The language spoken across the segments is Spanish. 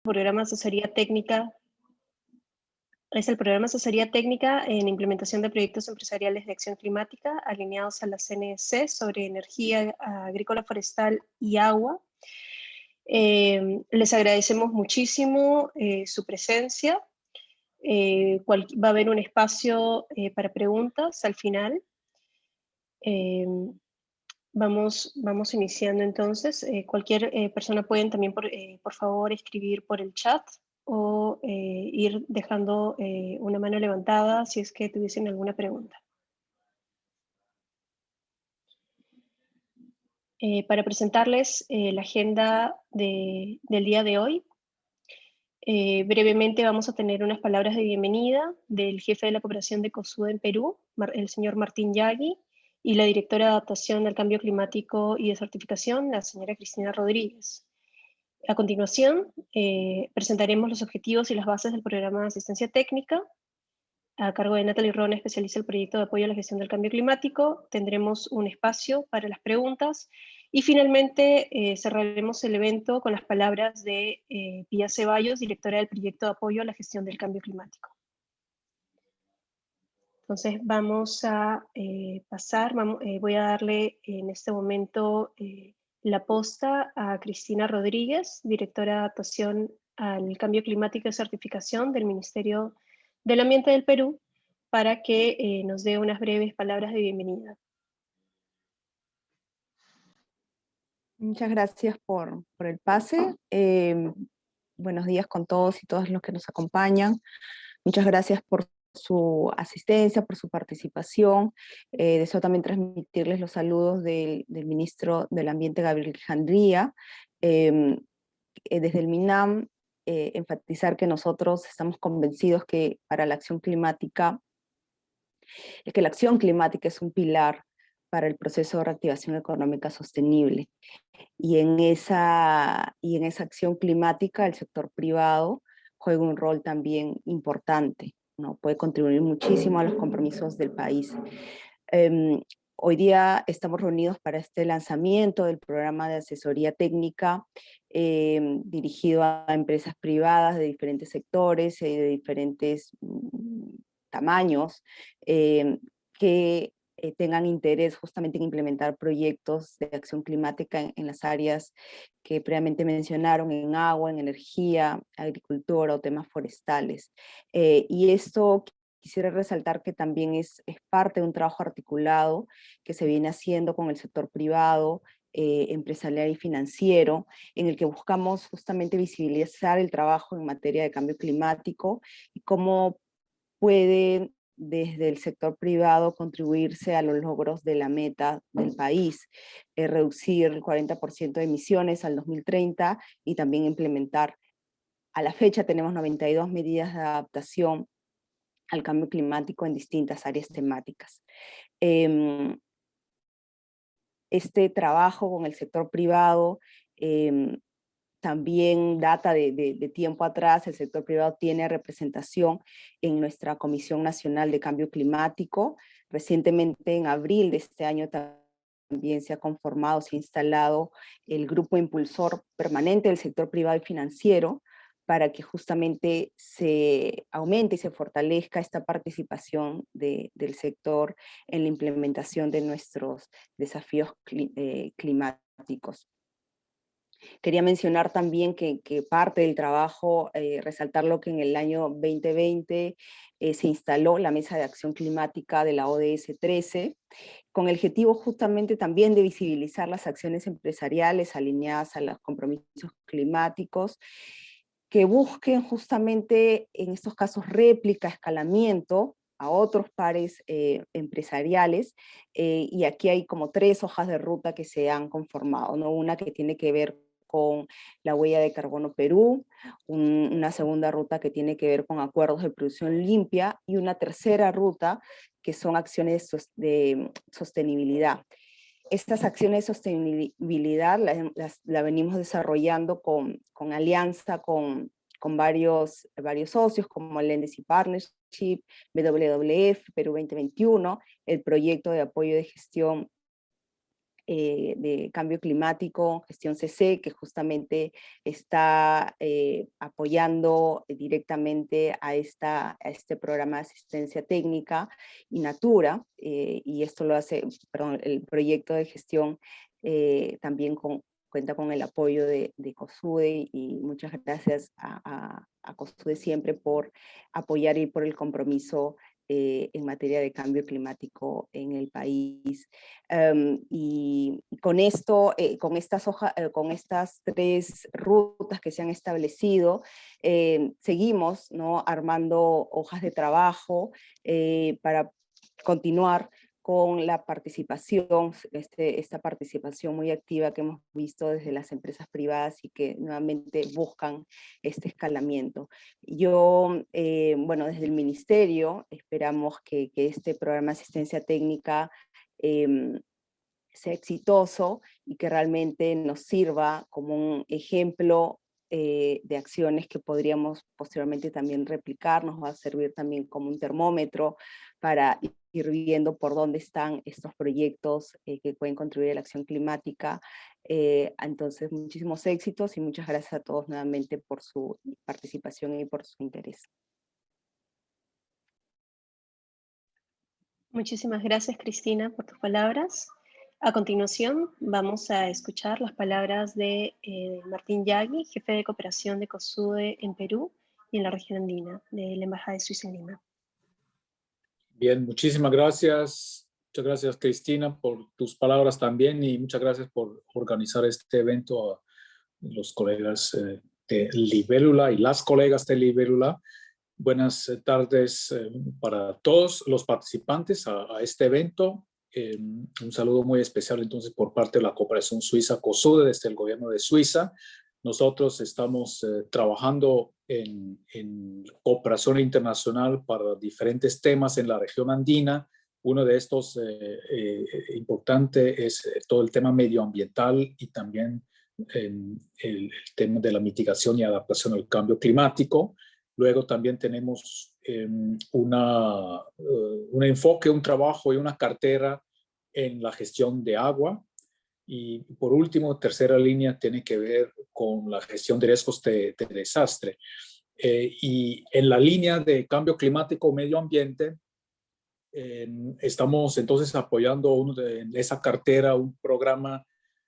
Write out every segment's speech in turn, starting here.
programa de asesoría técnica. Es el programa de asesoría técnica en implementación de proyectos empresariales de acción climática alineados a la CNSC sobre energía agrícola, forestal y agua. Les agradecemos muchísimo su presencia. Va a haber un espacio para preguntas al final. Vamos iniciando entonces. Cualquier persona pueden también, por favor, escribir por el chat o ir dejando una mano levantada si es que tuviesen alguna pregunta. Para presentarles la agenda del día de hoy, brevemente vamos a tener unas palabras de bienvenida del jefe de la cooperación de COSUD en Perú, el señor Martín Yagui, y la directora de adaptación al cambio climático y de certificación, la señora Cristina Rodríguez. A continuación, presentaremos los objetivos y las bases del programa de asistencia técnica, a cargo de Natalie Rona, especialista del proyecto de apoyo a la gestión del cambio climático. Tendremos un espacio para las preguntas y finalmente cerraremos el evento con las palabras de Pía Ceballos, directora del proyecto de apoyo a la gestión del cambio climático. Entonces vamos a pasar, voy a darle en este momento la posta a Cristina Rodríguez, directora de adaptación al cambio climático y certificación del Ministerio del Ambiente del Perú, para que nos dé unas breves palabras de bienvenida. Muchas gracias por el pase. Buenos días con todos y todas los que nos acompañan. Muchas gracias por su asistencia, por su participación. Deseo también transmitirles los saludos del ministro del Ambiente, Gabriel Alejandría. Desde el MINAM, enfatizar que nosotros estamos convencidos que para la acción climática, que la acción climática es un pilar para el proceso de reactivación económica sostenible. Y en esa acción climática el sector privado juega un rol también importante, ¿no? Puede contribuir muchísimo a los compromisos del país. Hoy día estamos reunidos para este lanzamiento del programa de asesoría técnica dirigido a empresas privadas de diferentes sectores y de diferentes tamaños que tengan interés justamente en implementar proyectos de acción climática en las áreas que previamente mencionaron, en agua, en energía, agricultura o temas forestales. Y esto quisiera resaltar que también es parte de un trabajo articulado que se viene haciendo con el sector privado, empresarial y financiero, en el que buscamos justamente visibilizar el trabajo en materia de cambio climático y cómo pueden desde el sector privado contribuirse a los logros de la meta del país, reducir el 40% de emisiones al 2030 y también implementar. A la fecha tenemos 92 medidas de adaptación al cambio climático en distintas áreas temáticas. Este trabajo con el sector privado también data de tiempo atrás. El sector privado tiene representación en nuestra Comisión Nacional de Cambio Climático. Recientemente, en abril de este año, también se ha conformado, se ha instalado el grupo impulsor permanente del sector privado y financiero para que justamente se aumente y se fortalezca esta participación del sector en la implementación de nuestros desafíos climáticos. Quería mencionar también que parte del trabajo, resaltar lo que en el año 2020 se instaló la Mesa de Acción Climática de la ODS 13, con el objetivo justamente también de visibilizar las acciones empresariales alineadas a los compromisos climáticos, que busquen justamente en estos casos réplica, escalamiento a otros pares empresariales, y aquí hay como 3 hojas de ruta que se han conformado, ¿no? Una que tiene que ver con la huella de carbono Perú, una segunda ruta que tiene que ver con acuerdos de producción limpia y una tercera ruta que son acciones de sostenibilidad. Estas acciones de sostenibilidad la venimos desarrollando con alianza con varios socios como el Legacy Partnership, WWF, Perú 2021, el proyecto de apoyo de gestión de Cambio Climático, Gestión CC, que justamente está apoyando directamente a este programa de asistencia técnica y Natura, y esto lo hace, perdón, el proyecto de gestión también cuenta con el apoyo de COSUDE, y muchas gracias a COSUDE siempre por apoyar y por el compromiso en materia de cambio climático en el país. Y con esto, con estas 3 rutas que se han establecido, seguimos, ¿no?, armando hojas de trabajo para continuar con la participación, esta participación muy activa que hemos visto desde las empresas privadas y que nuevamente buscan este escalamiento. Yo, bueno, desde el Ministerio esperamos que este programa de asistencia técnica sea exitoso y que realmente nos sirva como un ejemplo de acciones que podríamos posteriormente también replicar. Nos va a servir también como un termómetro para ir viendo por dónde están estos proyectos que pueden contribuir a la acción climática. Entonces, muchísimos éxitos y muchas gracias a todos nuevamente por su participación y por su interés. Muchísimas gracias, Cristina, por tus palabras. A continuación, vamos a escuchar las palabras de Martín Yagui, jefe de cooperación de COSUDE en Perú y en la región andina, de la Embajada de Suiza en Lima. Bien, muchísimas gracias. Muchas gracias, Cristina, por tus palabras también, y muchas gracias por organizar este evento a los colegas de Libélula y las colegas de Libélula. Buenas tardes para todos los participantes a este evento. Un saludo muy especial entonces por parte de la cooperación suiza COSUDE desde el gobierno de Suiza. Nosotros estamos trabajando en cooperación internacional para diferentes temas en la región andina. Uno de estos importante es todo el tema medioambiental y también el tema de la mitigación y adaptación al cambio climático. Luego también tenemos un enfoque, un trabajo y una cartera en la gestión de agua. Y por último, tercera línea tiene que ver con la gestión de riesgos de desastre. Y en la línea de cambio climático medio ambiente, estamos entonces apoyando de esa cartera un programa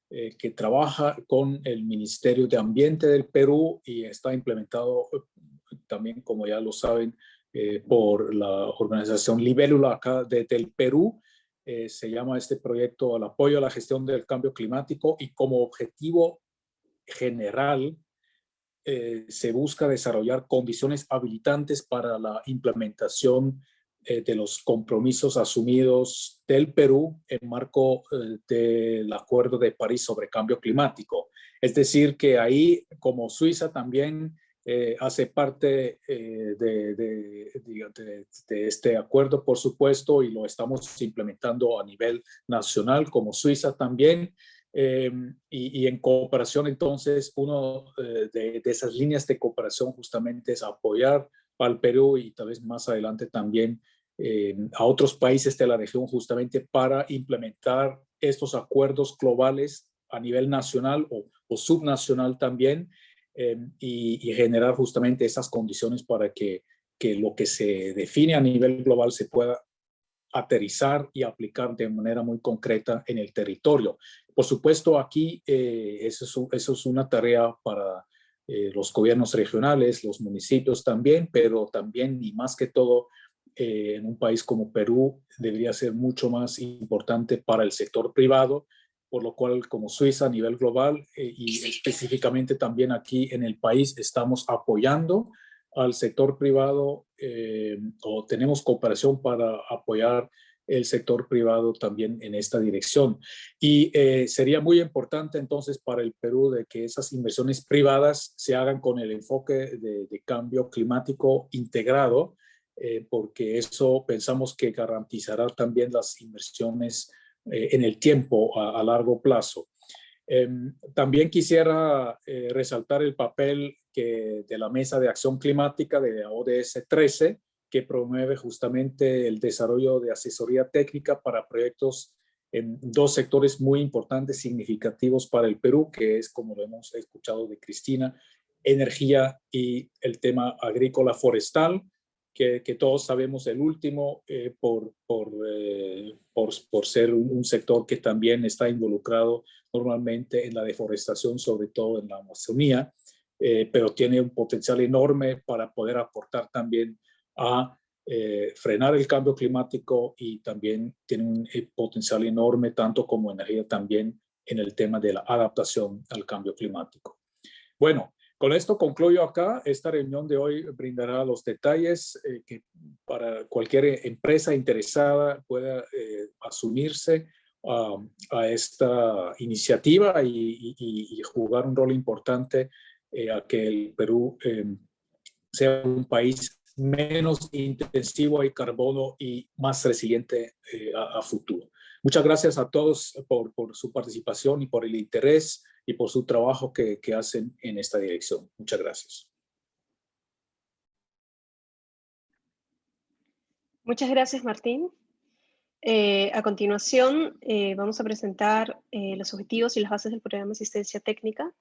que trabaja con el Ministerio de Ambiente del Perú y está implementado también, como ya lo saben, por la organización Libélula acá del Perú. Se llama este proyecto el apoyo a la gestión del cambio climático, y como objetivo general se busca desarrollar condiciones habilitantes para la implementación de los compromisos asumidos del Perú en marco del Acuerdo de París sobre cambio climático. Es decir, que ahí, como Suiza también hace parte de este acuerdo, por supuesto, y lo estamos implementando a nivel nacional, como Suiza también. Y en cooperación, entonces, uno de esas líneas de cooperación justamente es apoyar al Perú y tal vez más adelante también a otros países de la región, justamente para implementar estos acuerdos globales a nivel nacional o subnacional también, y generar justamente esas condiciones para que lo que se define a nivel global se pueda aterrizar y aplicar de manera muy concreta en el territorio. Por supuesto, aquí eso es una tarea para los gobiernos regionales, los municipios también, pero también y más que todo en un país como Perú debería ser mucho más importante para el sector privado, por lo cual como Suiza a nivel global y específicamente también aquí en el país estamos apoyando al sector privado o tenemos cooperación para apoyar el sector privado también en esta dirección. Y sería muy importante entonces para el Perú de que esas inversiones privadas se hagan con el enfoque de cambio climático integrado, porque eso pensamos que garantizará también las inversiones en el tiempo a largo plazo. También quisiera resaltar el papel de la Mesa de Acción Climática de la ODS 13, que promueve justamente el desarrollo de asesoría técnica para proyectos en dos sectores muy importantes, significativos para el Perú, que es, como lo hemos escuchado de Cristina, energía y el tema agrícola forestal, que todos sabemos el último por ser un sector que también está involucrado normalmente en la deforestación, sobre todo en la Amazonía, pero tiene un potencial enorme para poder aportar también a frenar el cambio climático, y también tiene un potencial enorme, tanto como energía, también en el tema de la adaptación al cambio climático. Bueno, con esto concluyo acá. Esta reunión de hoy brindará los detalles que para cualquier empresa interesada pueda asumirse a esta iniciativa y jugar un rol importante a que el Perú sea un país menos intensivo en carbono y más resiliente a futuro. Muchas gracias a todos por su participación y por el interés y por su trabajo que hacen en esta dirección. Muchas gracias. Muchas gracias, Martín. A continuación, vamos a presentar los objetivos y las bases del programa de asistencia técnica.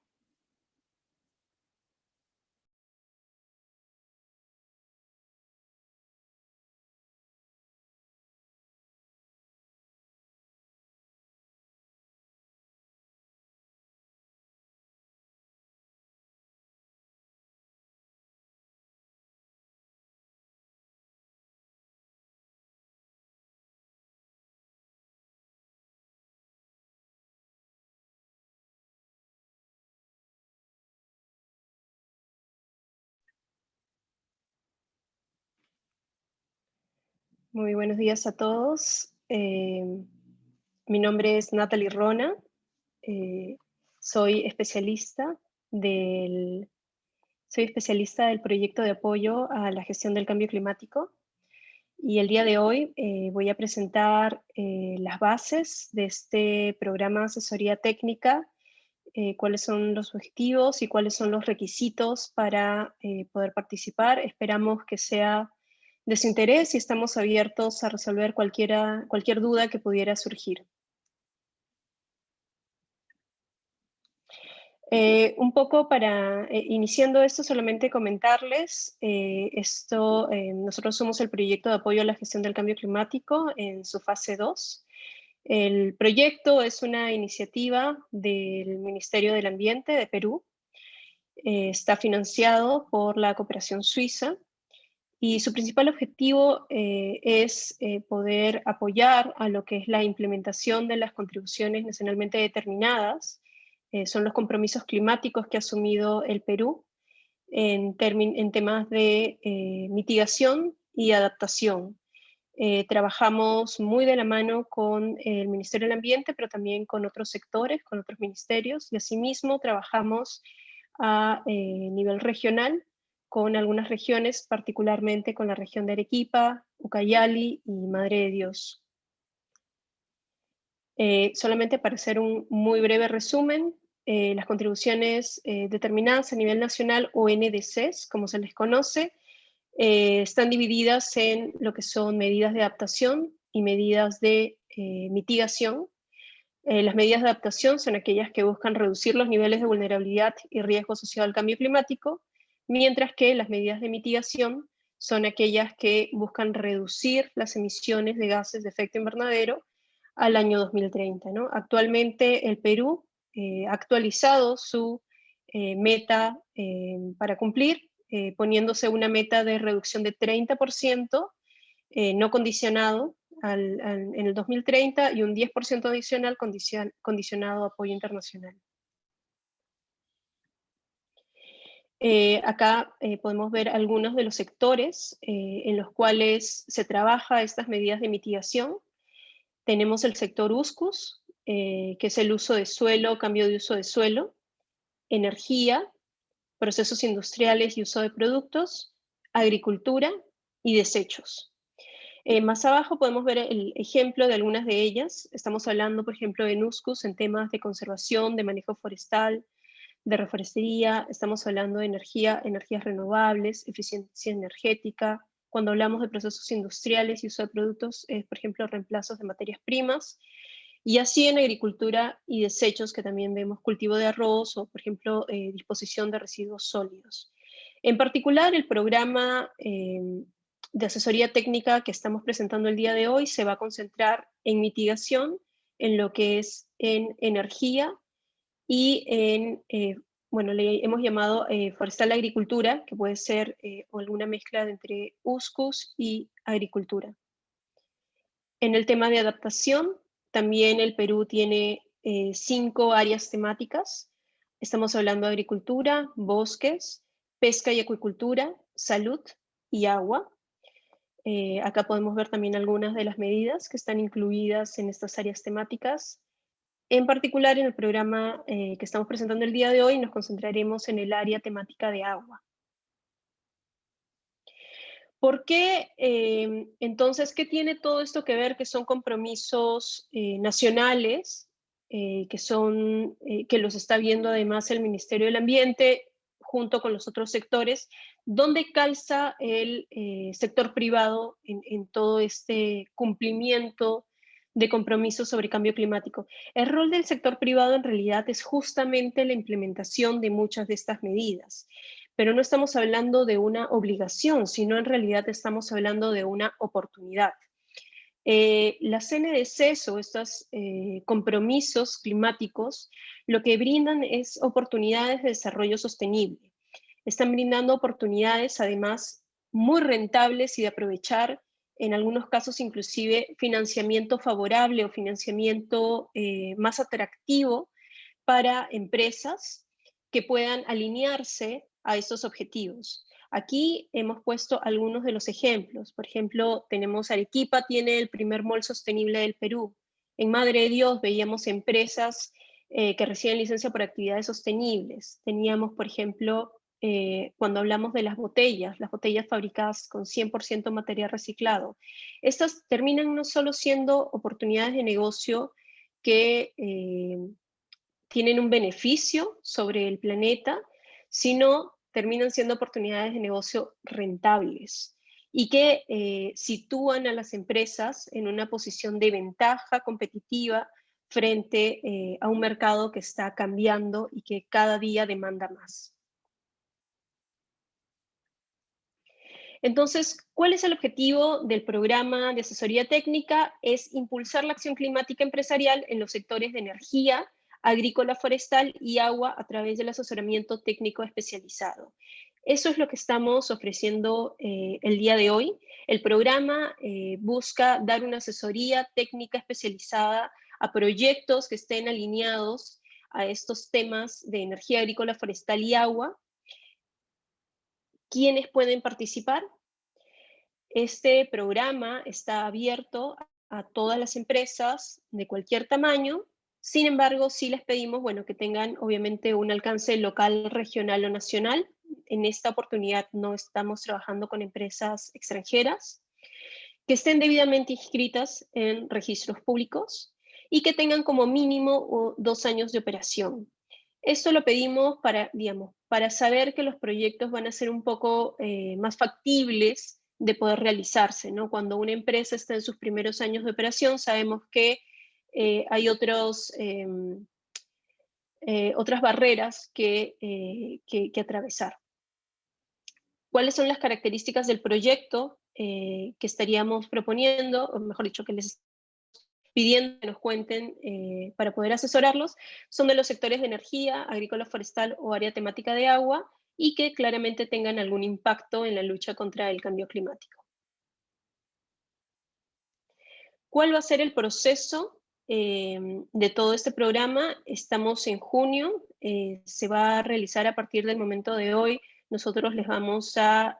Muy buenos días a todos. Mi nombre es Natalie Rona. Soy especialista del proyecto de apoyo a la gestión del cambio climático. Y el día de hoy voy a presentar las bases de este programa de asesoría técnica, cuáles son los objetivos y cuáles son los requisitos para poder participar. Esperamos que sea de su interés y estamos abiertos a resolver cualquier duda que pudiera surgir. Un poco para, iniciando esto, solamente comentarles, nosotros somos el proyecto de apoyo a la gestión del cambio climático en su fase 2. El proyecto es una iniciativa del Ministerio del Ambiente de Perú. Está financiado por la cooperación suiza y su principal objetivo es poder apoyar a lo que es la implementación de las contribuciones nacionalmente determinadas. Son los compromisos climáticos que ha asumido el Perú en temas de mitigación y adaptación. Trabajamos muy de la mano con el Ministerio del Ambiente, pero también con otros sectores, con otros ministerios, y asimismo trabajamos a nivel regional con algunas regiones, particularmente con la región de Arequipa, Ucayali y Madre de Dios. Solamente para hacer un muy breve resumen, las contribuciones determinadas a nivel nacional o NDCs, como se les conoce, están divididas en lo que son medidas de adaptación y medidas de mitigación. Las medidas de adaptación son aquellas que buscan reducir los niveles de vulnerabilidad y riesgo asociado al cambio climático, mientras que las medidas de mitigación son aquellas que buscan reducir las emisiones de gases de efecto invernadero al año 2030, ¿no? Actualmente el Perú ha actualizado su meta para cumplir, poniéndose una meta de reducción de 30%, no condicionado en el 2030, y un 10% adicional condicionado a apoyo internacional. Acá podemos ver algunos de los sectores en los cuales se trabaja estas medidas de mitigación. Tenemos el sector USCUS, que es el uso de suelo, cambio de uso de suelo, energía, procesos industriales y uso de productos, agricultura y desechos. Más abajo podemos ver el ejemplo de algunas de ellas. Estamos hablando, por ejemplo, en USCUS en temas de conservación, de manejo forestal, de reforestería. Estamos hablando de energías renovables, eficiencia energética. Cuando hablamos de procesos industriales y uso de productos, por ejemplo, reemplazos de materias primas. y así en agricultura y desechos, que también vemos cultivo de arroz o, por ejemplo, disposición de residuos sólidos. En particular, el programa de asesoría técnica que estamos presentando el día de hoy se va a concentrar en mitigación, en lo que es en energía y en, bueno, le hemos llamado forestal agricultura, que puede ser o alguna mezcla entre USCUS y agricultura. En el tema de adaptación, también el Perú tiene 5 áreas temáticas. Estamos hablando de agricultura, bosques, pesca y acuicultura, salud y agua. Acá podemos ver también algunas de las medidas que están incluidas en estas áreas temáticas. En particular, en el programa que estamos presentando el día de hoy, nos concentraremos en el área temática de agua. ¿Por qué? Entonces, ¿qué tiene todo esto que ver? Que son compromisos nacionales, que los está viendo además el Ministerio del Ambiente, junto con los otros sectores. ¿Dónde calza el sector privado en todo este cumplimiento de compromisos sobre cambio climático? El rol del sector privado en realidad es justamente la implementación de muchas de estas medidas. Pero no estamos hablando de una obligación, sino en realidad estamos hablando de una oportunidad. Las NDCs o estos compromisos climáticos lo que brindan es oportunidades de desarrollo sostenible. Están brindando oportunidades además muy rentables y de aprovechar en algunos casos inclusive financiamiento favorable o financiamiento más atractivo para empresas que puedan alinearse a estos objetivos. Aquí hemos puesto algunos de los ejemplos. Por ejemplo, tenemos Arequipa, tiene el primer mall sostenible del Perú. En Madre de Dios veíamos empresas que reciben licencia por actividades sostenibles. Teníamos, por ejemplo, cuando hablamos de las botellas fabricadas con 100% material reciclado. Estas terminan no solo siendo oportunidades de negocio que tienen un beneficio sobre el planeta, sino terminan siendo oportunidades de negocio rentables y que sitúan a las empresas en una posición de ventaja competitiva frente a un mercado que está cambiando y que cada día demanda más. Entonces, ¿cuál es el objetivo del programa de asesoría técnica? Es impulsar la acción climática empresarial en los sectores de energía, agrícola, forestal y agua a través del asesoramiento técnico especializado. Eso es lo que estamos ofreciendo el día de hoy. El programa busca dar una asesoría técnica especializada a proyectos que estén alineados a estos temas de energía agrícola, forestal y agua. ¿Quiénes pueden participar? Este programa está abierto a todas las empresas de cualquier tamaño. Sin embargo, sí les pedimos, bueno, que tengan obviamente un alcance local, regional o nacional. En esta oportunidad no estamos trabajando con empresas extranjeras, que estén debidamente inscritas en registros públicos y que tengan como mínimo 2 años de operación. Esto lo pedimos para, digamos, para saber que los proyectos van a ser un poco más factibles de poder realizarse, ¿no? Cuando una empresa está en sus primeros años de operación, sabemos que hay otras barreras que atravesar. ¿Cuáles son las características del proyecto que estaríamos proponiendo, o mejor dicho, que les pidiendo que nos cuenten para poder asesorarlos? Son de los sectores de energía, agrícola, forestal o área temática de agua, y que claramente tengan algún impacto en la lucha contra el cambio climático. ¿Cuál va a ser el proceso de todo este programa? Estamos en junio, se va a realizar a partir del momento de hoy. Nosotros les vamos a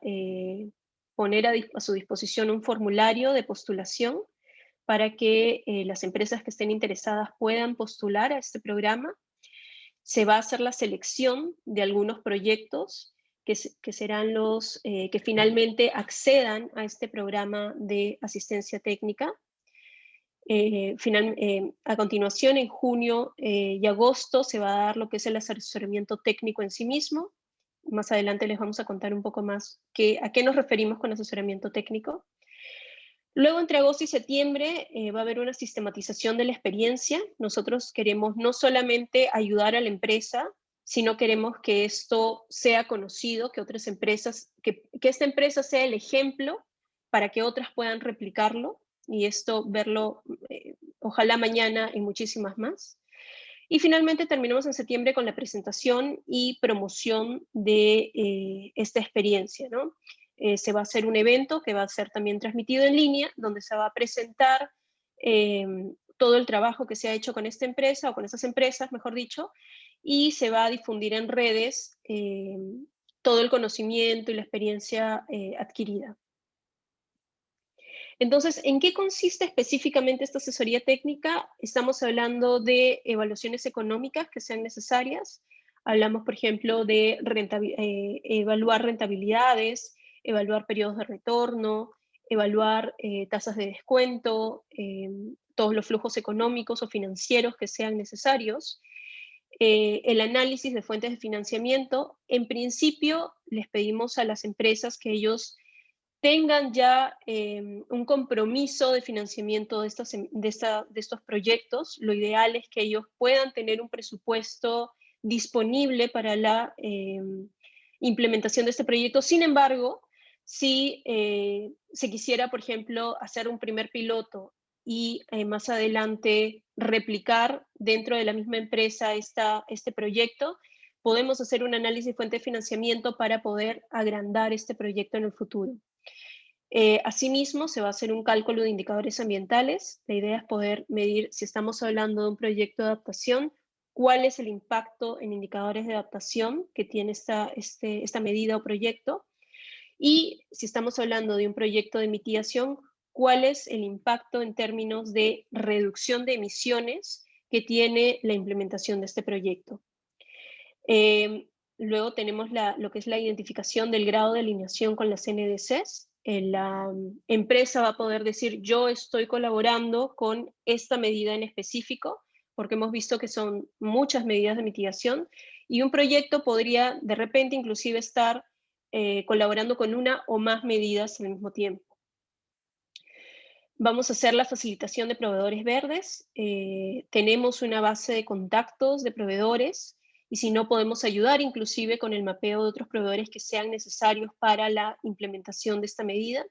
poner a su disposición un formulario de postulación para que las empresas que estén interesadas puedan postular a este programa. Se va a hacer la selección de algunos proyectos que serán los que finalmente accedan a este programa de asistencia técnica. A continuación, en junio y agosto, se va a dar lo que es el asesoramiento técnico en sí mismo. Más adelante les vamos a contar un poco más a qué nos referimos con asesoramiento técnico. Luego, entre agosto y septiembre, va a haber una sistematización de la experiencia. Nosotros queremos no solamente ayudar a la empresa, sino queremos que esto sea conocido, que otras empresas, que esta empresa sea el ejemplo para que otras puedan replicarlo, y esto verlo, ojalá mañana en muchísimas más. Y finalmente terminamos en septiembre con la presentación y promoción de esta experiencia, ¿no? Se va a hacer un evento que va a ser también transmitido en línea, donde se va a presentar todo el trabajo que se ha hecho con esta empresa, o con esas empresas, mejor dicho, y se va a difundir en redes todo el conocimiento y la experiencia adquirida. Entonces, ¿en qué consiste específicamente esta asesoría técnica? Estamos hablando de evaluaciones económicas que sean necesarias. Hablamos, por ejemplo, de evaluar rentabilidades, evaluar periodos de retorno, evaluar tasas de descuento, todos los flujos económicos o financieros que sean necesarios. El análisis de fuentes de financiamiento. En principio, les pedimos a las empresas que ellos tengan ya un compromiso de financiamiento de estos proyectos. Lo ideal es que ellos puedan tener un presupuesto disponible para la implementación de este proyecto. Sin embargo, si se quisiera, por ejemplo, hacer un primer piloto y más adelante replicar dentro de la misma empresa este proyecto, podemos hacer un análisis de fuente de financiamiento para poder agrandar este proyecto en el futuro. Asimismo, se va a hacer un cálculo de indicadores ambientales. La idea es poder medir, si estamos hablando de un proyecto de adaptación, cuál es el impacto en indicadores de adaptación que tiene esta medida o proyecto. Y si estamos hablando de un proyecto de mitigación, cuál es el impacto en términos de reducción de emisiones que tiene la implementación de este proyecto. Luego tenemos lo que es la identificación del grado de alineación con las NDCs. La empresa va a poder decir, yo estoy colaborando con esta medida en específico, porque hemos visto que son muchas medidas de mitigación, y un proyecto podría de repente inclusive estar colaborando con una o más medidas al mismo tiempo. Vamos a hacer la facilitación de proveedores verdes. Tenemos una base de contactos de proveedores, y si no, podemos ayudar inclusive con el mapeo de otros proveedores que sean necesarios para la implementación de esta medida.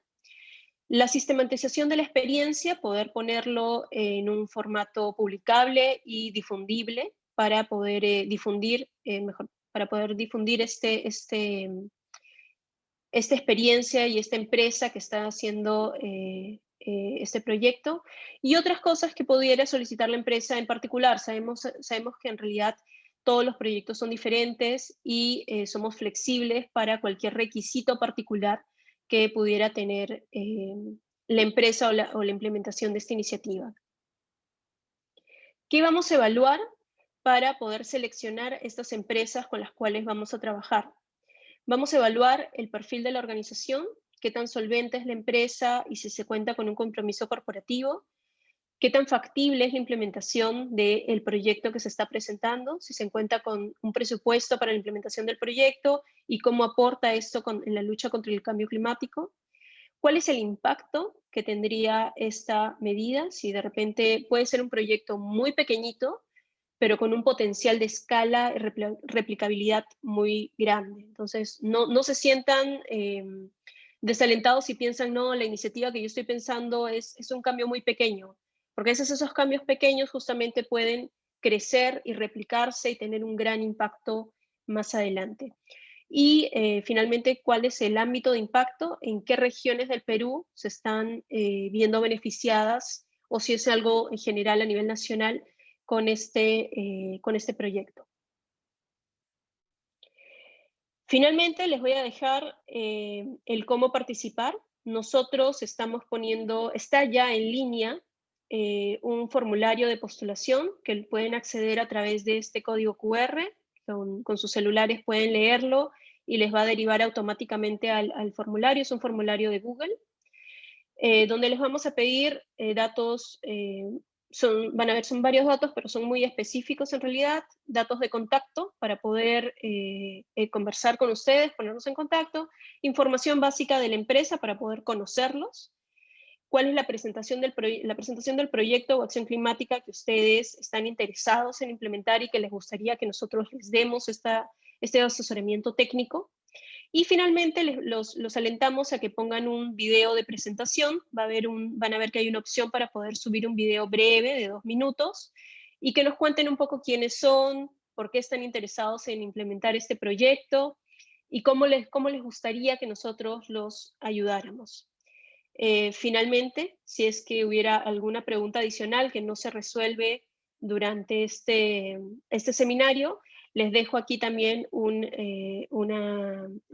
La sistematización de la experiencia, poder ponerlo en un formato publicable y difundible para poder difundir esta experiencia y esta empresa que está haciendo este proyecto, y otras cosas que pudiera solicitar la empresa en particular. Sabemos que en realidad todos los proyectos son diferentes y somos flexibles para cualquier requisito particular que pudiera tener la empresa o la implementación de esta iniciativa. ¿Qué vamos a evaluar para poder seleccionar estas empresas con las cuales vamos a trabajar? Vamos a evaluar el perfil de la organización, qué tan solvente es la empresa y si se cuenta con un compromiso corporativo, qué tan factible es la implementación del proyecto que se está presentando, si se cuenta con un presupuesto para la implementación del proyecto y cómo aporta esto en la lucha contra el cambio climático. ¿Cuál es el impacto que tendría esta medida? Si de repente puede ser un proyecto muy pequeñito, pero con un potencial de escala y replicabilidad muy grande. Entonces, no se sientan desalentados si piensan, no, la iniciativa que yo estoy pensando es un cambio muy pequeño, porque esos cambios pequeños justamente pueden crecer y replicarse y tener un gran impacto más adelante. Y finalmente, ¿cuál es el ámbito de impacto? ¿En qué regiones del Perú se están viendo beneficiadas, o si es algo en general a nivel nacional con este proyecto? Finalmente, les voy a dejar el cómo participar. Nosotros estamos está ya en línea un formulario de postulación que pueden acceder a través de este código QR. Con sus celulares pueden leerlo y les va a derivar automáticamente al formulario. Es un formulario de Google, donde les vamos a pedir datos, son varios datos, pero son muy específicos en realidad, datos de contacto para poder conversar con ustedes, ponernos en contacto, información básica de la empresa para poder conocerlos, cuál es la presentación del proyecto o acción climática que ustedes están interesados en implementar y que les gustaría que nosotros les demos este asesoramiento técnico. Y finalmente los alentamos a que pongan un video de presentación. Van a ver que hay una opción para poder subir un video breve de 2 minutos y que nos cuenten un poco quiénes son, por qué están interesados en implementar este proyecto y cómo les gustaría que nosotros los ayudáramos. Finalmente, si es que hubiera alguna pregunta adicional que no se resuelve durante este seminario, les dejo aquí también un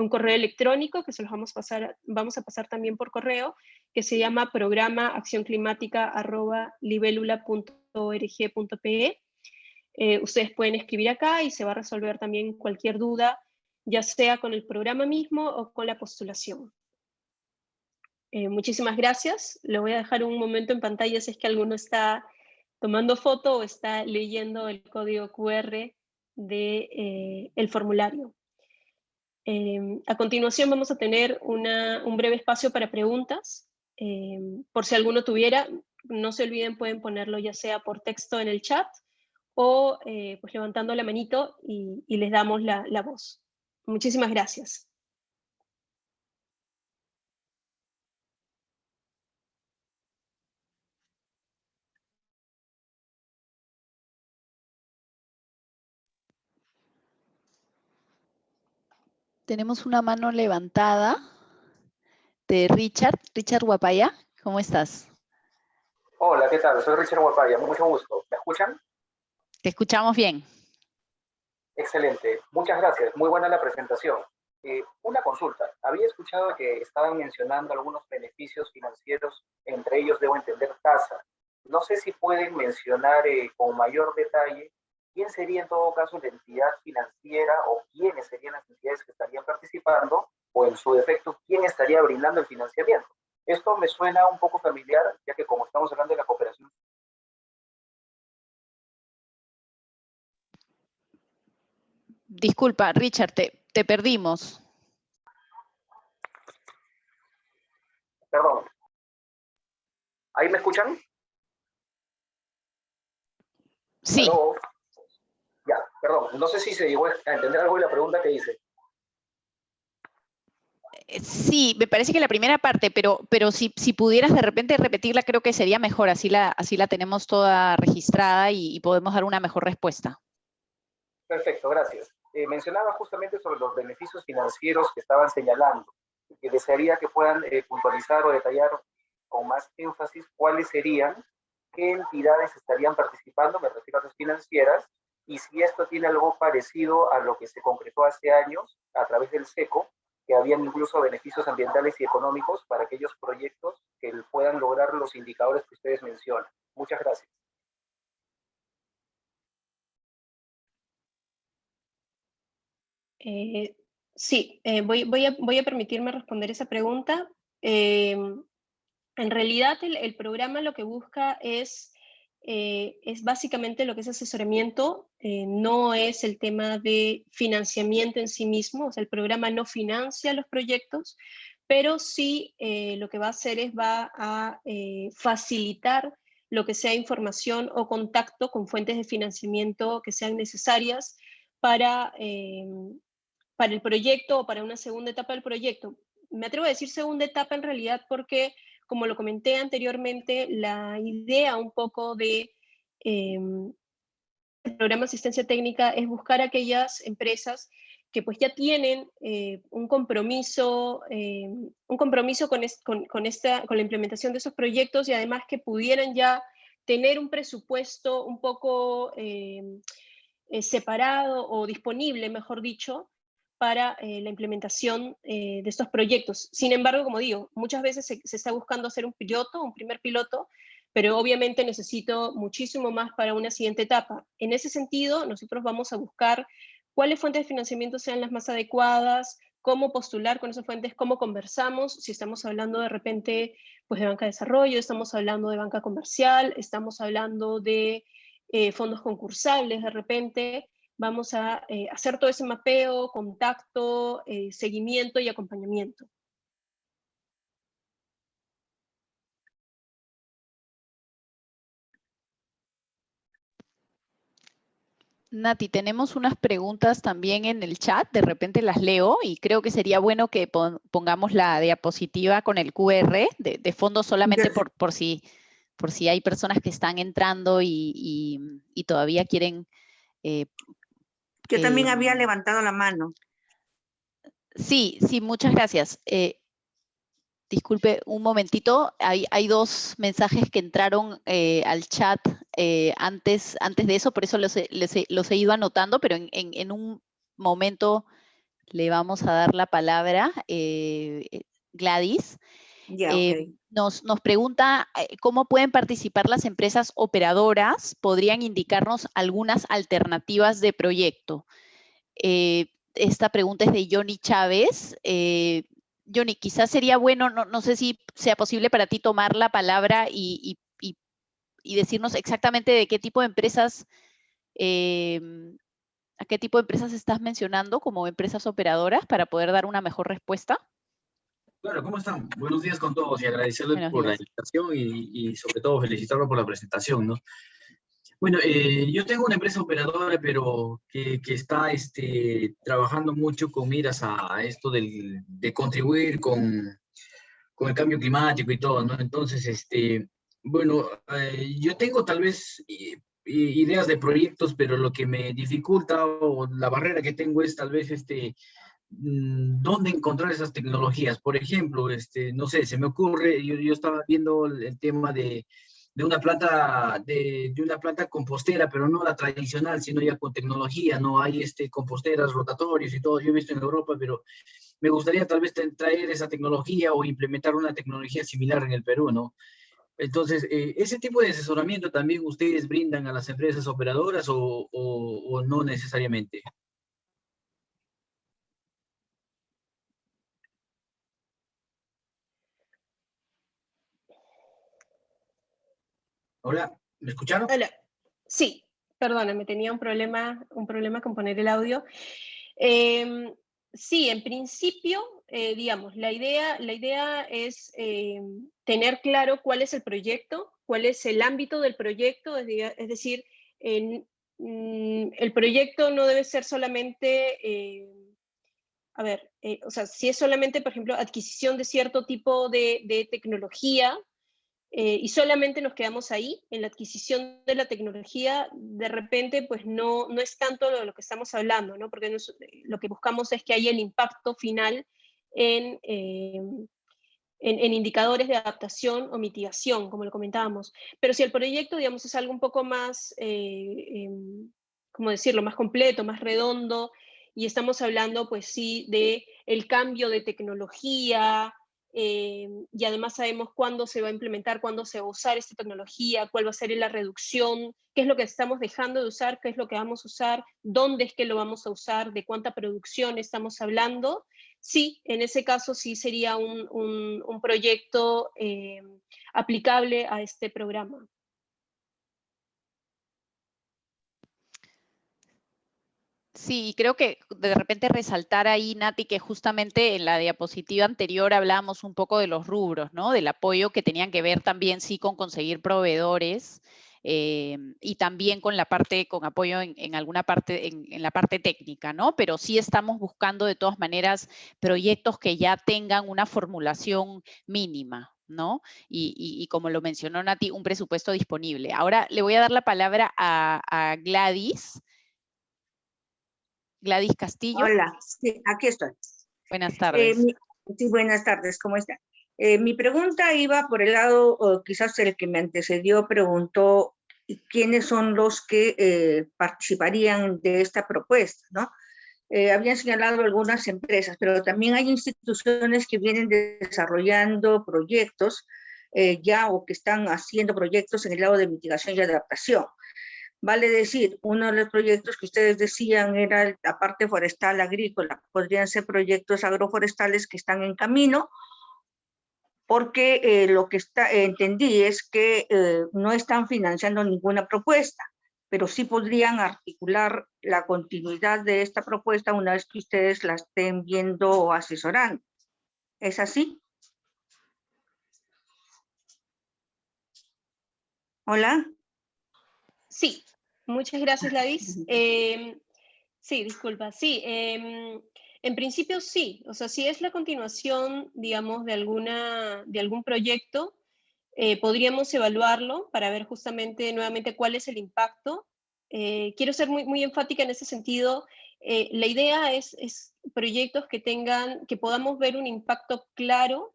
correo electrónico que se los vamos a pasar también por correo, que se llama programaaccionclimática@libelula.org.pe. Ustedes pueden escribir acá y se va a resolver también cualquier duda, ya sea con el programa mismo o con la postulación. Muchísimas gracias. Le voy a dejar un momento en pantalla si es que alguno está tomando foto o está leyendo el código QR del formulario. A continuación vamos a tener un breve espacio para preguntas. Por si alguno tuviera, no se olviden, pueden ponerlo ya sea por texto en el chat o pues levantando la manito y les damos la voz. Muchísimas gracias. Tenemos una mano levantada de Richard Guapaya. ¿Cómo estás? Hola, ¿qué tal? Soy Richard Guapaya, mucho gusto. ¿Me escuchan? Te escuchamos bien. Excelente, muchas gracias. Muy buena la presentación. Una consulta. Había escuchado que estaban mencionando algunos beneficios financieros, entre ellos debo entender tasa. No sé si pueden mencionar con mayor detalle quién sería en todo caso la entidad financiera o quiénes serían las entidades que estarían participando o en su defecto quién estaría brindando el financiamiento. Esto me suena un poco familiar, ya que como estamos hablando de la cooperación. Disculpa, Richard, te perdimos. Perdón. ¿Ahí me escuchan? Sí. ¿Aló? Ya, perdón. No sé si se llegó a entender algo de la pregunta que hice. Sí, me parece que la primera parte, pero si pudieras de repente repetirla, creo que sería mejor. Así la tenemos toda registrada y podemos dar una mejor respuesta. Perfecto, gracias. Mencionaba justamente sobre los beneficios financieros que estaban señalando, que desearía que puedan puntualizar o detallar con más énfasis cuáles serían, qué entidades estarían participando, me refiero a las financieras, y si esto tiene algo parecido a lo que se concretó hace años a través del SECO, que habían incluso beneficios ambientales y económicos para aquellos proyectos que puedan lograr los indicadores que ustedes mencionan. Muchas gracias. Sí, voy a permitirme responder esa pregunta. En realidad el programa lo que busca es básicamente lo que es asesoramiento, no es el tema de financiamiento en sí mismo, o sea, el programa no financia los proyectos, pero sí lo que va a hacer es va a facilitar lo que sea información o contacto con fuentes de financiamiento que sean necesarias para el proyecto o para una segunda etapa del proyecto. Me atrevo a decir segunda etapa en realidad porque, como lo comenté anteriormente, la idea un poco de el programa de asistencia técnica es buscar aquellas empresas que pues ya tienen un compromiso con la implementación de esos proyectos y además que pudieran ya tener un presupuesto un poco separado o disponible, mejor dicho, para la implementación de estos proyectos. Sin embargo, como digo, muchas veces se está buscando hacer un primer piloto, pero obviamente necesito muchísimo más para una siguiente etapa. En ese sentido, nosotros vamos a buscar cuáles fuentes de financiamiento sean las más adecuadas, cómo postular con esas fuentes, cómo conversamos, si estamos hablando de repente pues, de banca de desarrollo, estamos hablando de banca comercial, estamos hablando de fondos concursables de repente, vamos a hacer todo ese mapeo, contacto, seguimiento y acompañamiento. Nati, tenemos unas preguntas también en el chat, de repente las leo y creo que sería bueno que pongamos la diapositiva con el QR de fondo solamente por si hay personas que están entrando y todavía quieren... Yo también había levantado la mano. Sí, muchas gracias. Disculpe un momentito, hay dos mensajes que entraron al chat antes de eso, por eso los he ido anotando, pero en un momento le vamos a dar la palabra. Gladys Ya, ok. nos pregunta cómo pueden participar las empresas operadoras, podrían indicarnos algunas alternativas de proyecto. Esta pregunta es de Johnny Chávez. Johnny, quizás sería bueno, no sé si sea posible para ti tomar la palabra y decirnos exactamente de qué tipo de empresas, a qué tipo de empresas estás mencionando como empresas operadoras para poder dar una mejor respuesta. Claro, ¿cómo están? Buenos días con todos y agradecerles Buenos por la días. invitación y sobre todo felicitarlos por la presentación, ¿no? Bueno, yo tengo una empresa operadora, pero que está trabajando mucho con miras a esto de contribuir con el cambio climático y todo, ¿no? Entonces, bueno, yo tengo tal vez ideas de proyectos, pero lo que me dificulta o la barrera que tengo es tal vez dónde encontrar esas tecnologías. Por ejemplo, no sé, se me ocurre, yo estaba viendo el tema de una planta de una planta compostera, pero no la tradicional, sino ya con tecnología, ¿no? Hay composteras, rotatorios y todo, yo he visto en Europa, pero me gustaría tal vez traer esa tecnología o implementar una tecnología similar en el Perú, ¿no? Entonces, ¿ese tipo de asesoramiento también ustedes brindan a las empresas operadoras o no necesariamente? Hola, ¿me escucharon? Hola. Sí, perdóname, tenía un problema con poner el audio. Sí, en principio, digamos, la idea es tener claro cuál es el proyecto, cuál es el ámbito del proyecto, es decir, el proyecto no debe ser solamente, o sea, si es solamente, por ejemplo, adquisición de cierto tipo de tecnología, y solamente nos quedamos ahí, en la adquisición de la tecnología, de repente, pues no es tanto lo que estamos hablando, ¿no? Porque lo que buscamos es que haya el impacto final en, en indicadores de adaptación o mitigación, como lo comentábamos. Pero si el proyecto, digamos, es algo un poco más, ¿cómo decirlo?, más completo, más redondo, y estamos hablando, pues sí, de el cambio de tecnología, y además sabemos cuándo se va a implementar, cuándo se va a usar esta tecnología, cuál va a ser la reducción, qué es lo que estamos dejando de usar, qué es lo que vamos a usar, dónde es que lo vamos a usar, de cuánta producción estamos hablando. Sí, en ese caso sí sería un proyecto aplicable a este programa. Sí, creo que de repente resaltar ahí, Nati, que justamente en la diapositiva anterior hablábamos un poco de los rubros, ¿no? Del apoyo que tenían que ver también, sí, con conseguir proveedores y también con la parte, con apoyo en alguna parte, en la parte técnica, ¿no? Pero sí estamos buscando de todas maneras proyectos que ya tengan una formulación mínima, ¿no? Y como lo mencionó Nati, un presupuesto disponible. Ahora le voy a dar la palabra a Gladys. Gladys Castillo. Hola, sí, aquí estoy. Buenas tardes. Sí, buenas tardes, ¿cómo están? Mi pregunta iba por el lado, o quizás el que me antecedió preguntó quiénes son los que participarían de esta propuesta, ¿no? Habían señalado algunas empresas, pero también hay instituciones que vienen desarrollando proyectos ya o que están haciendo proyectos en el lado de mitigación y adaptación. Vale decir, uno de los proyectos que ustedes decían era la parte forestal agrícola. Podrían ser proyectos agroforestales que están en camino, porque lo que entendí es que no están financiando ninguna propuesta, pero sí podrían articular la continuidad de esta propuesta una vez que ustedes la estén viendo o asesorando. ¿Es así? ¿Hola? Sí, Muchas gracias, Lavis. Sí, disculpa. Sí, en principio sí. O sea, si es la continuación, digamos, de algún proyecto, podríamos evaluarlo para ver justamente nuevamente cuál es el impacto. Quiero ser muy enfática en ese sentido. La idea es proyectos que podamos ver un impacto claro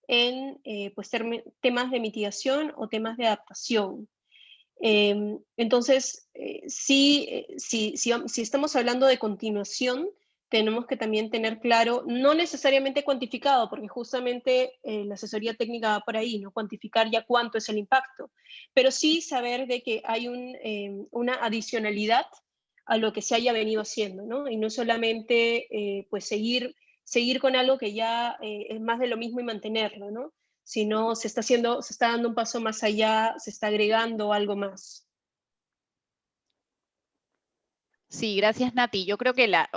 en pues, temas de mitigación o temas de adaptación. Entonces, si estamos hablando de continuación, tenemos que también tener claro, no necesariamente cuantificado, porque justamente la asesoría técnica va por ahí, ¿no? Cuantificar ya cuánto es el impacto, pero sí saber de que hay una adicionalidad a lo que se haya venido haciendo, ¿no? Y no solamente pues seguir con algo que ya es más de lo mismo y mantenerlo, ¿no? Sino se está dando un paso más allá, se está agregando algo más. Sí, gracias, Nati. Yo creo que la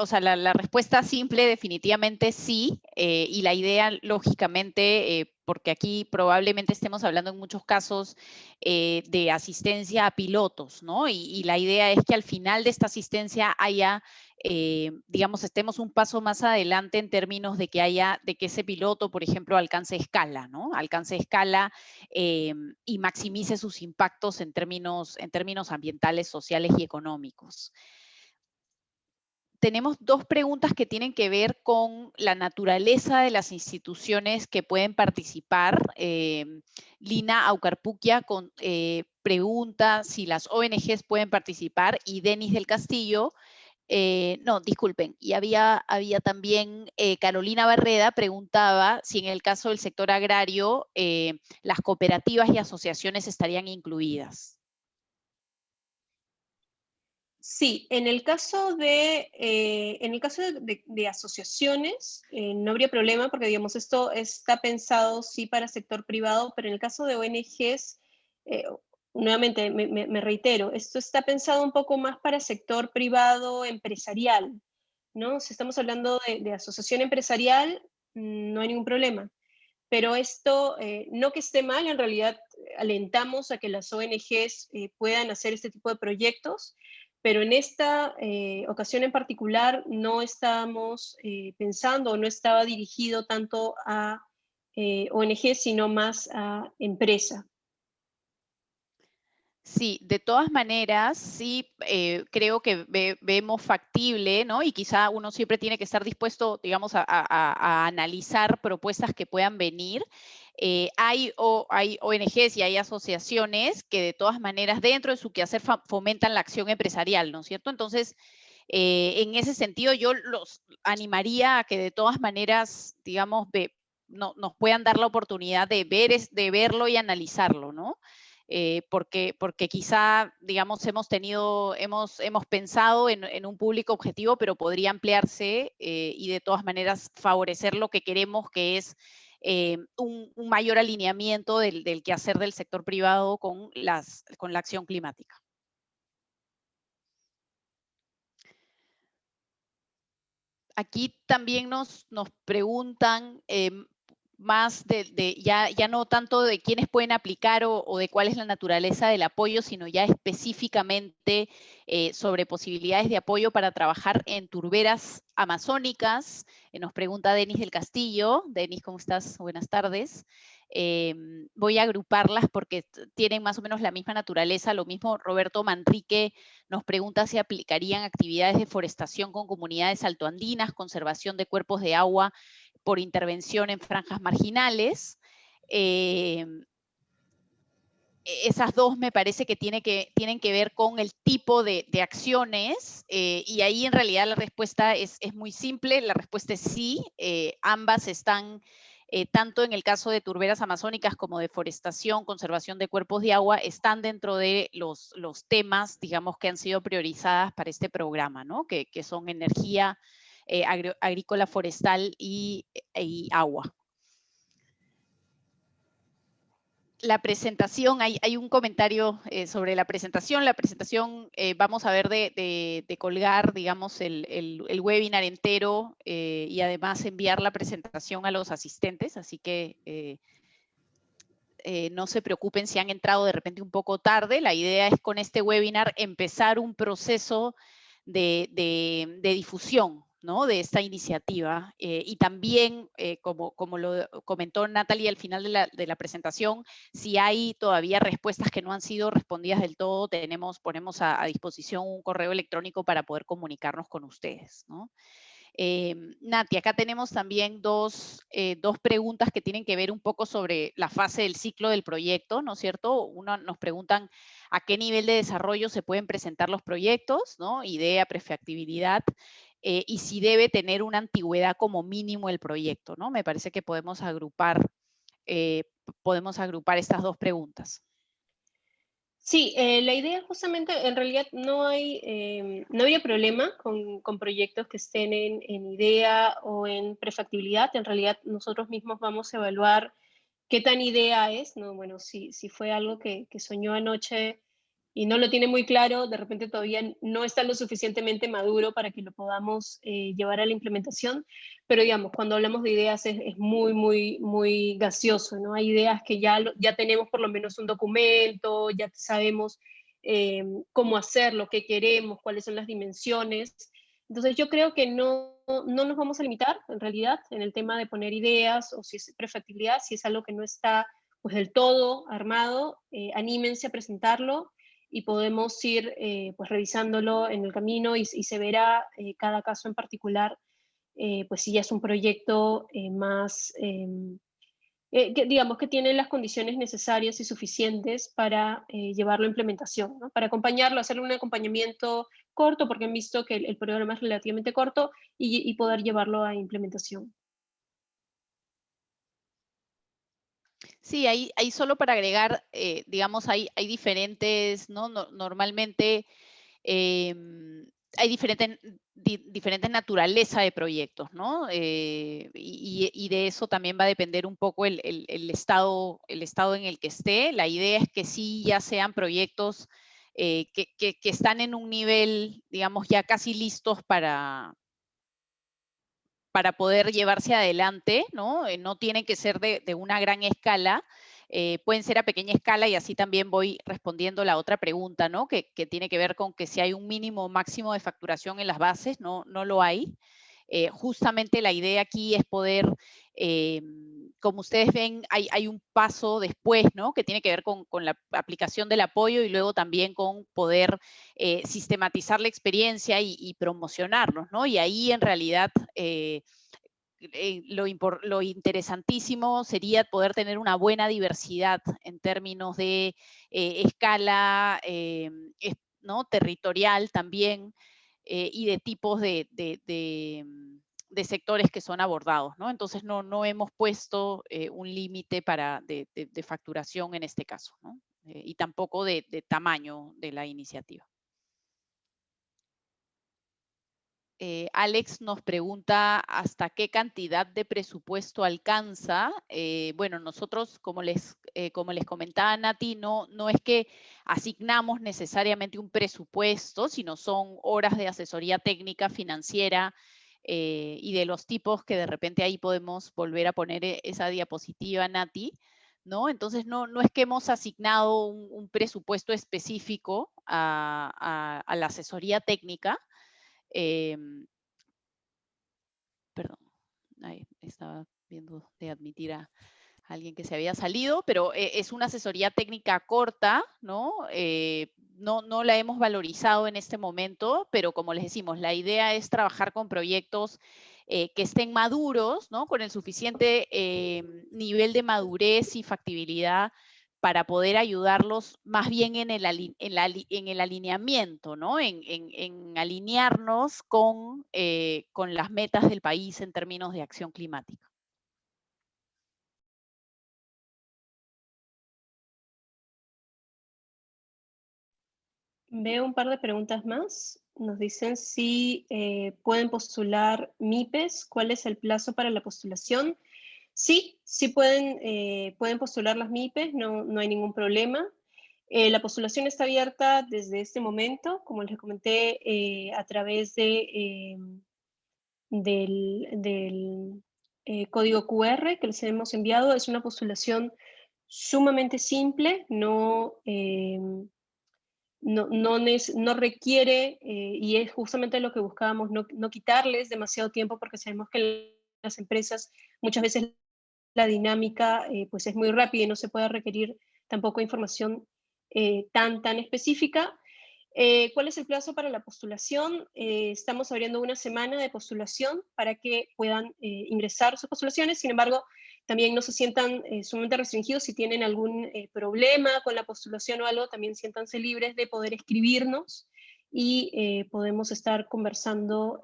respuesta simple definitivamente sí, y la idea, lógicamente, porque aquí probablemente estemos hablando en muchos casos de asistencia a pilotos, ¿no? Y la idea es que al final de esta asistencia haya, digamos, estemos un paso más adelante en términos de que ese piloto, por ejemplo, alcance escala, ¿no? Alcance escala y maximice sus impactos en términos ambientales, sociales y económicos. Tenemos dos preguntas que tienen que ver con la naturaleza de las instituciones que pueden participar. Lina Aucarpuquia pregunta si las ONGs pueden participar y Denis del Castillo, no, disculpen, y había también Carolina Barreda preguntaba si en el caso del sector agrario las cooperativas y asociaciones estarían incluidas. Sí, en el caso de asociaciones no habría problema porque, digamos, esto está pensado sí para sector privado, pero en el caso de ONGs, nuevamente me reitero, esto está pensado un poco más para sector privado empresarial, ¿no? Si estamos hablando de asociación empresarial, no hay ningún problema. Pero esto, no que esté mal, en realidad alentamos a que las ONGs puedan hacer este tipo de proyectos, pero en esta ocasión en particular no estábamos pensando, no estaba dirigido tanto a ONG, sino más a empresa. Sí, de todas maneras, sí creo que vemos factible, ¿no? Y quizá uno siempre tiene que estar dispuesto, digamos, a analizar propuestas que puedan venir. Hay ONGs y hay asociaciones que de todas maneras dentro de su quehacer fomentan la acción empresarial, ¿no es cierto? Entonces, en ese sentido yo los animaría a que de todas maneras, digamos, nos puedan dar la oportunidad de verlo y analizarlo, ¿no? Porque quizá, digamos, hemos pensado en un público objetivo, pero podría ampliarse y de todas maneras favorecer lo que queremos, que es un mayor alineamiento del quehacer del sector privado con la acción climática. Aquí también nos preguntan más ya no tanto de quiénes pueden aplicar o de cuál es la naturaleza del apoyo, sino ya específicamente sobre posibilidades de apoyo para trabajar en turberas amazónicas. Nos pregunta Denis del Castillo. Denis, ¿cómo estás? Buenas tardes. Voy a agruparlas porque tienen más o menos la misma naturaleza. Lo mismo Roberto Manrique nos pregunta si aplicarían actividades de forestación con comunidades altoandinas, conservación de cuerpos de agua por intervención en franjas marginales. Esas dos me parece que tienen que ver con el tipo de acciones y ahí en realidad la respuesta es muy simple, la respuesta es sí, ambas están tanto en el caso de turberas amazónicas como de forestación, conservación de cuerpos de agua, están dentro de los temas, digamos, que han sido priorizadas para este programa, ¿no? Que son energía agrícola, forestal y agua. La presentación, hay un comentario sobre la presentación. La presentación, vamos a ver de colgar, digamos, el webinar entero y además enviar la presentación a los asistentes, así que no se preocupen si han entrado de repente un poco tarde. La idea es con este webinar empezar un proceso de difusión, ¿no?, de esta iniciativa. Y también, como lo comentó Natalie al final de la presentación, si hay todavía respuestas que no han sido respondidas del todo, ponemos a disposición un correo electrónico para poder comunicarnos con ustedes, ¿no? Nati, acá tenemos también dos preguntas que tienen que ver un poco sobre la fase del ciclo del proyecto, ¿no es cierto? Uno, nos preguntan a qué nivel de desarrollo se pueden presentar los proyectos, ¿no? Idea, prefactibilidad, y si debe tener una antigüedad como mínimo el proyecto, ¿no? Me parece que podemos agrupar estas dos preguntas. Sí, la idea justamente, en realidad no había problema con proyectos que estén en idea o en prefactibilidad. En realidad nosotros mismos vamos a evaluar qué tan idea es, ¿no? Bueno, si fue algo que soñó anoche y no lo tiene muy claro, de repente todavía no está lo suficientemente maduro para que lo podamos llevar a la implementación, pero digamos, cuando hablamos de ideas es muy, muy, muy gaseoso, ¿no? Hay ideas que ya tenemos por lo menos un documento, ya sabemos cómo hacerlo, qué queremos, cuáles son las dimensiones. Entonces yo creo que no nos vamos a limitar, en realidad, en el tema de poner ideas o si es prefactibilidad, si es algo que no está pues del todo armado, anímense a presentarlo y podemos ir pues revisándolo en el camino y se verá cada caso en particular, pues si ya es un proyecto más, digamos que tiene las condiciones necesarias y suficientes para llevarlo a implementación, ¿no? Para acompañarlo, hacerle un acompañamiento corto, porque han visto que el programa es relativamente corto, y poder llevarlo a implementación. Sí, ahí solo para agregar, digamos, hay diferentes, ¿no? Normalmente hay diferente naturaleza de proyectos, ¿no? Y de eso también va a depender un poco el estado en el que esté. La idea es que sí ya sean proyectos que están en un nivel, digamos, ya casi listos para poder llevarse adelante, ¿no? No tienen que ser de una gran escala, pueden ser a pequeña escala, y así también voy respondiendo la otra pregunta, ¿no? Que tiene que ver con que si hay un mínimo o máximo de facturación en las bases, no lo hay. Justamente la idea aquí es poder, como ustedes ven, hay un paso después, ¿no? Que tiene que ver con la aplicación del apoyo y luego también con poder sistematizar la experiencia y promocionarlos, ¿no? Y ahí en realidad lo interesantísimo sería poder tener una buena diversidad en términos de escala, ¿no? Territorial también, y de tipos de sectores que son abordados, ¿no? Entonces no hemos puesto un límite de facturación en este caso, ¿no? Y tampoco de tamaño de la iniciativa. Alex nos pregunta hasta qué cantidad de presupuesto alcanza. Bueno, nosotros, como les comentaba Nati, no es que asignamos necesariamente un presupuesto, sino son horas de asesoría técnica, financiera, y de los tipos que de repente ahí podemos volver a poner esa diapositiva, Nati, ¿no? Entonces, no es que hemos asignado un presupuesto específico a la asesoría técnica. Perdón, ahí estaba viendo de admitir a alguien que se había salido, pero es una asesoría técnica corta, ¿no? No la hemos valorizado en este momento, pero como les decimos, la idea es trabajar con proyectos que estén maduros, ¿no? Con el suficiente nivel de madurez y factibilidad para poder ayudarlos más bien en el alineamiento, ¿no? En alinearnos con las metas del país en términos de acción climática. Veo un par de preguntas más. Nos dicen si pueden postular MIPES, ¿cuál es el plazo para la postulación? Sí pueden postular las MIPES, no hay ningún problema. La postulación está abierta desde este momento, como les comenté, a través del código QR que les hemos enviado. Es una postulación sumamente simple, no requiere, y es justamente lo que buscábamos, no quitarles demasiado tiempo, porque sabemos que las empresas muchas veces la dinámica pues es muy rápida y no se puede requerir tampoco información tan específica. ¿Cuál es el plazo para la postulación? Estamos abriendo una semana de postulación para que puedan ingresar sus postulaciones. Sin embargo, también no se sientan sumamente restringidos. Si tienen algún problema con la postulación o algo, también siéntanse libres de poder escribirnos y podemos estar conversando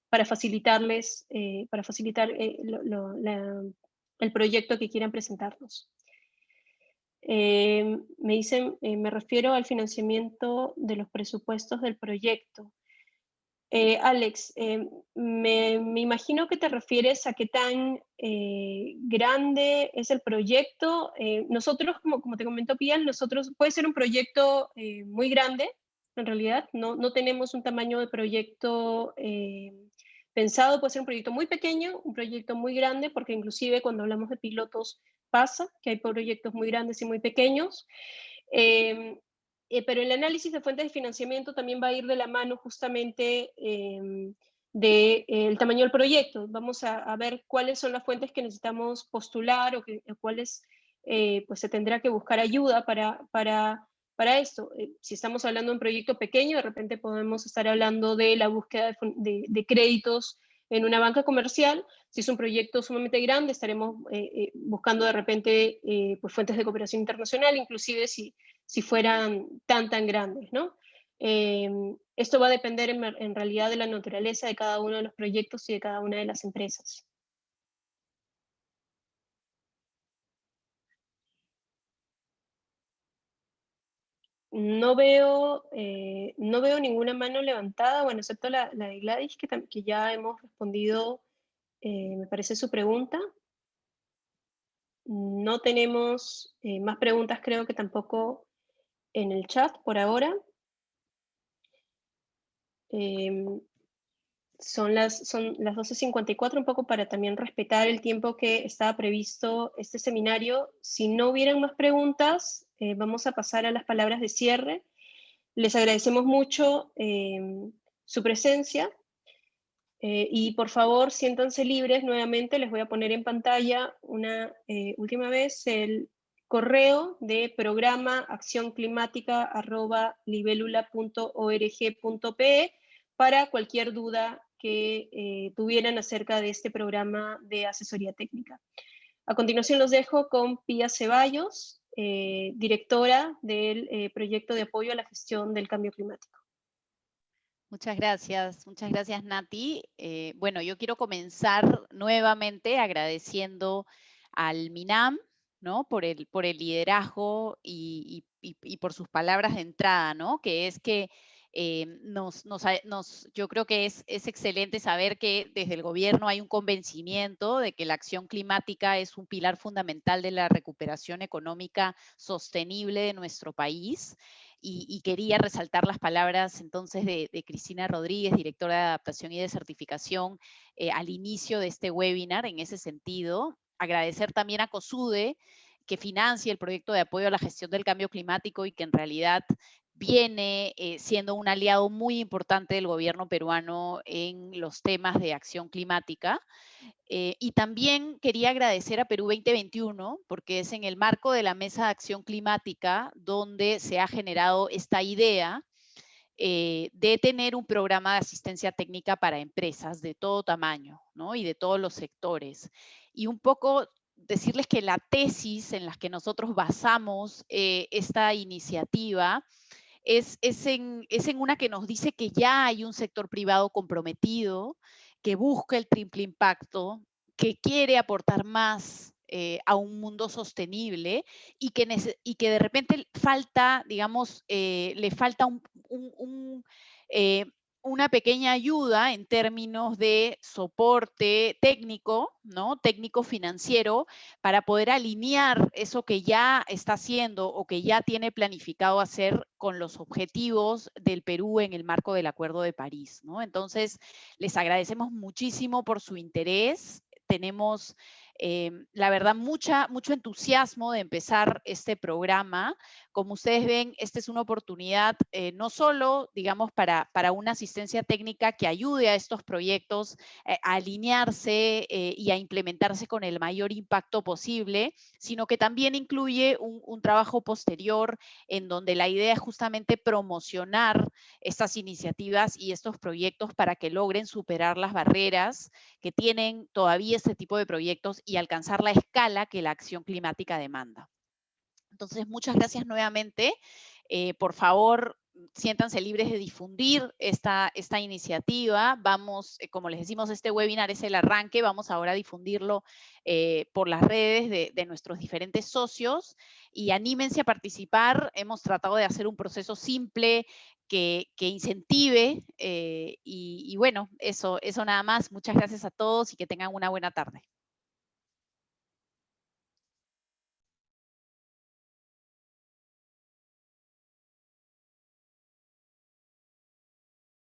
para facilitarles, para facilitar el proyecto que quieran presentarnos. Me dicen, me refiero al financiamiento de los presupuestos del proyecto. Alex, me imagino que te refieres a qué tan grande es el proyecto. Nosotros, como te comentó Pian, puede ser un proyecto muy grande, en realidad. No tenemos un tamaño de proyecto pensado. Puede ser un proyecto muy pequeño, un proyecto muy grande, porque inclusive cuando hablamos de pilotos pasa que hay proyectos muy grandes y muy pequeños. Pero el análisis de fuentes de financiamiento también va a ir de la mano justamente del tamaño del proyecto. Vamos a ver cuáles son las fuentes que necesitamos postular o cuáles pues se tendrá que buscar ayuda para esto. Si estamos hablando de un proyecto pequeño, de repente podemos estar hablando de la búsqueda de créditos en una banca comercial. Si es un proyecto sumamente grande, estaremos buscando de repente pues fuentes de cooperación internacional, inclusive si fueran tan grandes, ¿no? Esto va a depender en realidad de la naturaleza de cada uno de los proyectos y de cada una de las empresas. No veo ninguna mano levantada, bueno, excepto la de Gladys, que ya hemos respondido, me parece, su pregunta. No tenemos más preguntas, creo que tampoco en el chat por ahora. Son las 12:54, un poco para también respetar el tiempo que estaba previsto este seminario. Si no hubieran más preguntas, vamos a pasar a las palabras de cierre. Les agradecemos mucho su presencia y por favor siéntanse libres. Nuevamente les voy a poner en pantalla una última vez el correo de programa@accionclimática@libelula.org.pe para cualquier duda que tuvieran acerca de este programa de asesoría técnica. A continuación los dejo con Pía Ceballos, directora del proyecto de apoyo a la gestión del cambio climático. Muchas gracias Nati. Bueno, yo quiero comenzar nuevamente agradeciendo al MINAM, ¿no? por el liderazgo y por sus palabras de entrada, ¿no? Que es que yo creo que es excelente saber que desde el gobierno hay un convencimiento de que la acción climática es un pilar fundamental de la recuperación económica sostenible de nuestro país. Y quería resaltar las palabras entonces de Cristina Rodríguez, directora de adaptación y de certificación, al inicio de este webinar en ese sentido. Agradecer también a COSUDE, que financia el proyecto de apoyo a la gestión del cambio climático y que en realidad viene siendo un aliado muy importante del gobierno peruano en los temas de acción climática. Y también quería agradecer a Perú 2021, porque es en el marco de la Mesa de Acción Climática donde se ha generado esta idea de tener un programa de asistencia técnica para empresas de todo tamaño, ¿no? Y de todos los sectores. Y un poco decirles que la tesis en la que nosotros basamos esta iniciativa es en una que nos dice que ya hay un sector privado comprometido, que busca el triple impacto, que quiere aportar más a un mundo sostenible y que de repente falta, digamos, le falta una pequeña ayuda en términos de soporte técnico, ¿no? Técnico financiero, para poder alinear eso que ya está haciendo o que ya tiene planificado hacer con los objetivos del Perú en el marco del Acuerdo de París, ¿no? Entonces, les agradecemos muchísimo por su interés. Tenemos La verdad, mucho entusiasmo de empezar este programa. Como ustedes ven, esta es una oportunidad no solo, digamos, para una asistencia técnica que ayude a estos proyectos a alinearse y a implementarse con el mayor impacto posible, sino que también incluye un trabajo posterior en donde la idea es justamente promocionar estas iniciativas y estos proyectos para que logren superar las barreras que tienen todavía este tipo de proyectos y alcanzar la escala que la acción climática demanda. Entonces, muchas gracias nuevamente. Por favor, siéntanse libres de difundir esta iniciativa. Vamos, como les decimos, este webinar es el arranque. Vamos ahora a difundirlo por las redes de nuestros diferentes socios y anímense a participar. Hemos tratado de hacer un proceso simple que incentive y bueno, eso nada más. Muchas gracias a todos y que tengan una buena tarde.